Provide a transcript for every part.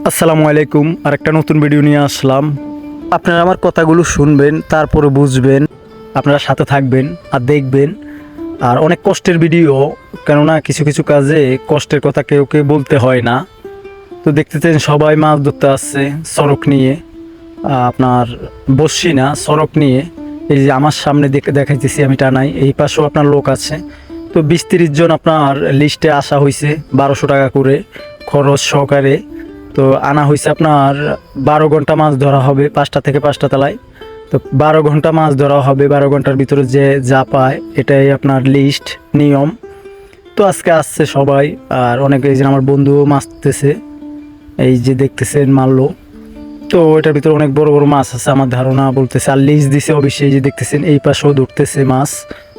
আসসালামু আলাইকুম। আরেকটা নতুন ভিডিও নিয়ে আসলাম। আপনারা আমার কথাগুলো শুনবেন, তারপরে বুঝবেন, আপনারা সাথে থাকবেন আর দেখবেন। আর অনেক কষ্টের ভিডিও, কেননা কিছু কিছু কাজে কষ্টের কথা কেউ বলতে হয় না। তো দেখতেছেন সবাই মাছ ধরতে আসছে সড়ক নিয়ে, আপনার বসছি না সড়ক নিয়ে। এই যে আমার সামনে দেখাইতেছি আমি টানাই, এই পাশেও আপনার লোক আছে। তো 20-30 জন আপনার লিস্টে আসা হয়েছে, 1200 টাকা করে খরচ সহকারে। তো আনা হয়েছে আপনার 12 ঘন্টা মাছ ধরা হবে 5টা থেকে 5টা তলায়। তো 12 ঘন্টা মাছ ধরা হবে, 12 ঘন্টার ভিতরে যে যা পায় এটাই আপনার লিস্ট নিয়ম। তো আজকে আসছে সবাই, আর অনেকে এই যে আমার বন্ধুও মাছতেছে, এই যে দেখতেছেন মারলো। তো এটার ভিতরে অনেক বড় বড় মাছ আছে আমার ধারণা, বলতেছে আর লিজ দিছে অবশ্যই। এই যে দেখতেছেন এই পাশেও ধরতেছে মাছ।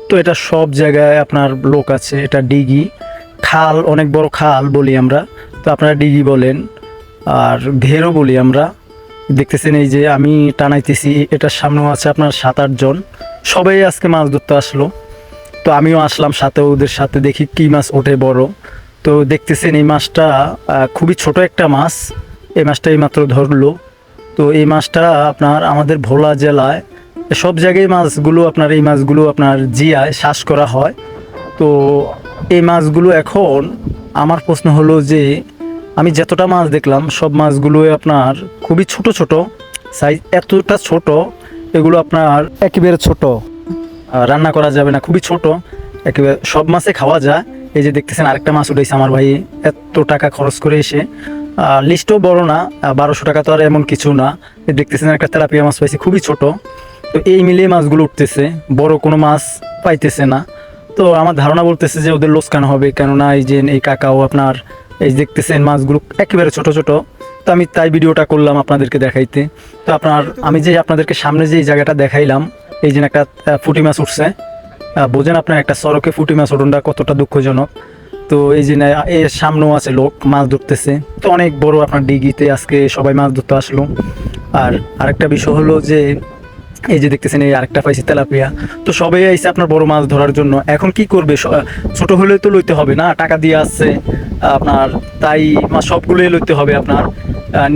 তো এটা সব জায়গায় আপনার লোক আছে। এটা ডিগি খাল, অনেক বড় খাল বলি আমরা, তো আপনারা ডিগি বলেন, আর ভেরও বলি আমরা। দেখতেছেন এই যে আমি টানাইতেছি, এটার সামনেও আছে আপনার 7-8 জন। সবাই আজকে মাছ ধরতে আসলো, তো আমিও আসলাম সাথে, ওদের সাথে দেখি কি মাছ ওঠে বড়। তো দেখতেছেন এই মাছটা খুবই ছোট একটা মাছ। এই মাছটা এইমাত্র ধরলো। তো এই মাছটা আপনার আমাদের ভোলা জেলায় সব জায়গায় মাছগুলো আপনার, এই মাছগুলো আপনার জিয়ায় চাষ করা হয়। তো এই মাছগুলো এখন আমার প্রশ্ন হলো যে আমি যতটা মাছ দেখলাম সব মাছগুলোই আপনার খুবই ছোট ছোট সাইজ, এতটা ছোট এগুলো আপনার একেবারে ছোট, রান্না করা যাবে না, খুবই ছোট একেবারে। সব মাছে খাওয়া যায়। এই যে দেখতেছেন আরেকটা মাছ উঠেছে আমার ভাই এত টাকা খরচ করে এসে, লিস্টও বড় না, 1200 টাকা তো আর এমন কিছু না। দেখতেছেন একটা তেলাপিয়া মাছ পাইছে খুবই ছোট। তো এই মিলিয়ে মাছগুলো উঠতেছে, বড় কোনো মাছ পাইতেছে না। তো আমার ধারণা বলতেছে যে ওদের লোকসান হবে, কেননা এই যে এই কাকাও আপনার এই দেখতেছেন মাছগুলো একেবারে ছোট ছোট। তো আমি তাই ভিডিওটা করলাম আপনাদেরকে দেখাইতে। তো আপনার আমি যে আপনাদেরকে সামনে যে এই জায়গাটা দেখাইলাম, এই যে একটা পুঁটি মাছ উঠছে, বোঝেন আপনার একটা সড়কে পুঁটি মাছ ওঠনটা কতটা দুঃখজনক। তো এই যে এর সামনেও আছে লোক মাছ ধরতেছে। তো অনেক বড় আপনার ডিগিতে আজকে সবাই মাছ ধরতে আসলো। আর আরেকটা বিষয় হলো যে এই যে দেখতেছেন এই আরেকটা পাইছি তেলাপিয়া। তো সবাই আইছে আপনার বড় মাছ ধরার জন্য। এখন কি করবে, ছোট হলে তো লইতে হবে না, টাকা দিয়ে আসছে আপনার, তাই মাছ সবগুলোই লইতে হবে আপনার,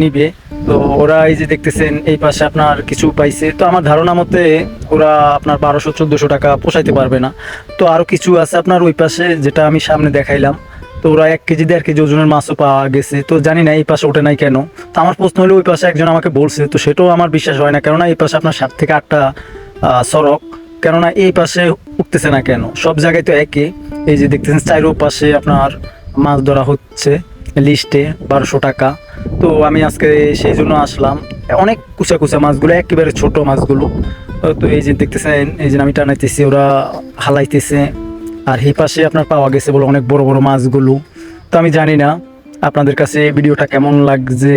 নিবে। তো ওরা এই যে দেখতেছেন এই পাশে আপনার কিছু পাইছে। তো আমার ধারণা মতে ওরা আপনার 1200-1400 টাকা পোষাইতে পারবে না। তো আরও কিছু আছে আপনার ওই পাশে, যেটা আমি সামনে দেখাইলাম। তো ওরা 1 কেজি 1.5 কেজি ওজনের মাছও পাওয়া গেছে। তো জানি না এই পাশে ওঠে নাই কেন। তো আমার প্রশ্ন হলো ওই পাশে একজন আমাকে বলছে, তো সেটাও আমার বিশ্বাস হয় না, কেননা এই পাশে আপনার 7 থেকে 8টা সড়ক, কেননা এই পাশে উঠতেছে না কেন? সব জায়গায় তো একই। এই যে দেখতেছেন চাইরো পাশে আপনার মাছ ধরা হচ্ছে, লিস্টে 1200 টাকা। তো আমি আজকে সেই জন্য আসলাম। অনেক কুচা কুচা মাছগুলো, একেবারে ছোট মাছগুলো। তো এই যে দেখতেছেন এই যে আমি টানাইতেছি, ওরা হালাইতেছে। আর এই পাশে আপনার পাওয়া গেছে বলে অনেক বড় বড় মাছগুলো। তো আমি জানি না আপনাদের কাছে ভিডিওটা কেমন লাগছে।